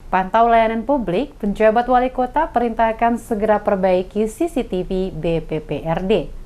Pantau layanan publik, penjabat wali kota perintahkan segera perbaiki CCTV BPPRD.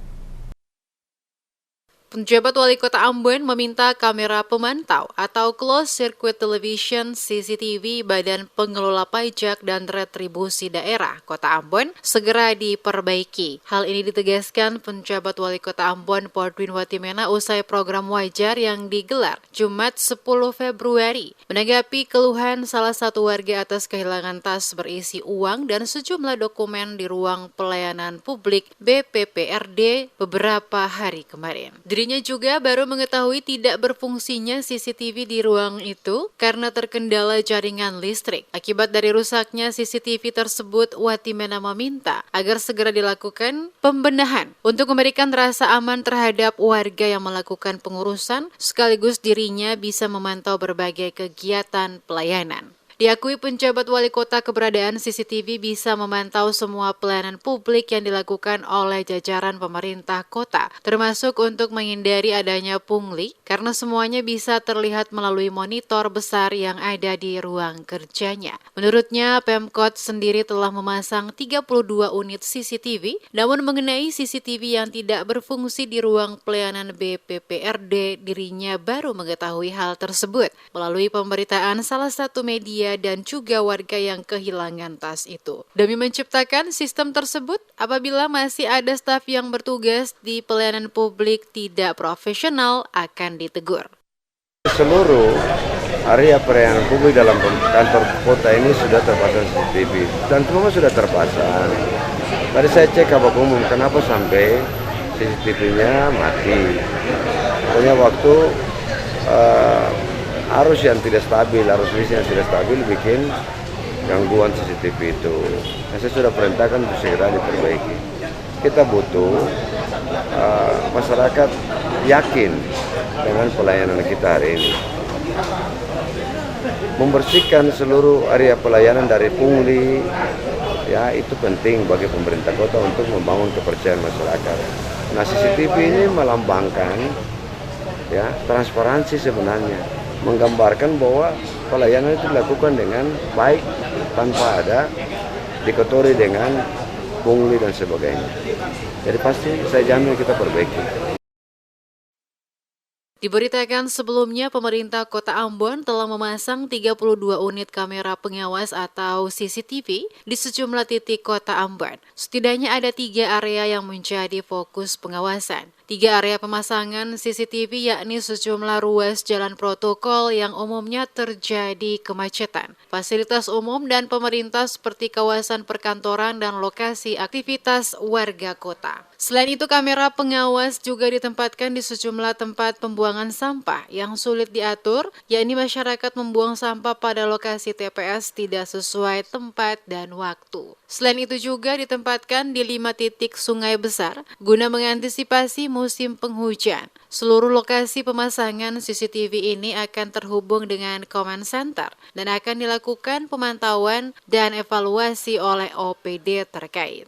Penjabat Wali Kota Ambon meminta kamera pemantau atau closed circuit television CCTV Badan Pengelola Pajak dan Retribusi Daerah Kota Ambon segera diperbaiki. Hal ini ditegaskan penjabat Wali Kota Ambon Portwin Watimena usai program wajar yang digelar Jumat 10 Februari. Menanggapi keluhan salah satu warga atas kehilangan tas berisi uang dan sejumlah dokumen di ruang pelayanan publik BPPRD beberapa hari kemarin. Dirinya juga baru mengetahui tidak berfungsinya CCTV di ruang itu karena terkendala jaringan listrik. Akibat dari rusaknya CCTV tersebut, Watimena meminta agar segera dilakukan pembenahan untuk memberikan rasa aman terhadap warga yang melakukan pengurusan, sekaligus dirinya bisa memantau berbagai kegiatan pelayanan. Diakui penjabat wali kota keberadaan CCTV bisa memantau semua pelayanan publik yang dilakukan oleh jajaran pemerintah kota, termasuk untuk menghindari adanya pungli, karena semuanya bisa terlihat melalui monitor besar yang ada di ruang kerjanya. Menurutnya, Pemkot sendiri telah memasang 32 unit CCTV, namun mengenai CCTV yang tidak berfungsi di ruang pelayanan BPPRD, dirinya baru mengetahui hal tersebut melalui pemberitaan salah satu media dan juga warga yang kehilangan tas itu. Demi menciptakan sistem tersebut, apabila masih ada staf yang bertugas di pelayanan publik tidak profesional akan ditegur. Seluruh area pelayanan publik dalam kantor kota ini sudah terpasang CCTV dan semua sudah terpasang. Tadi saya cek Kabak Umum, kenapa sampai CCTV-nya mati. Pokoknya waktu arus yang tidak stabil, arus listrik yang tidak stabil bikin gangguan CCTV itu. Nah, saya sudah perintahkan untuk segera diperbaiki. Kita butuh masyarakat yakin dengan pelayanan kita hari ini. Membersihkan seluruh area pelayanan dari pungli, ya itu penting bagi pemerintah kota untuk membangun kepercayaan masyarakat. Nah, CCTV ini melambangkan ya transparansi sebenarnya, menggambarkan bahwa pelayanan itu dilakukan dengan baik tanpa ada dikotori dengan pungli dan sebagainya. Jadi pasti saya jamin kita perbaiki. Diberitakan sebelumnya, pemerintah Kota Ambon telah memasang 32 unit kamera pengawas atau CCTV di sejumlah titik Kota Ambon. Setidaknya ada 3 area yang menjadi fokus pengawasan. 3 area pemasangan CCTV yakni sejumlah ruas jalan protokol yang umumnya terjadi kemacetan, fasilitas umum dan pemerintah seperti kawasan perkantoran dan lokasi aktivitas warga kota. Selain itu, kamera pengawas juga ditempatkan di sejumlah tempat pembuangan sampah yang sulit diatur, yakni masyarakat membuang sampah pada lokasi TPS tidak sesuai tempat dan waktu. Selain itu juga ditempatkan di 5 titik sungai besar guna mengantisipasi musim penghujan. Seluruh lokasi pemasangan CCTV ini akan terhubung dengan command center dan akan dilakukan pemantauan dan evaluasi oleh OPD terkait.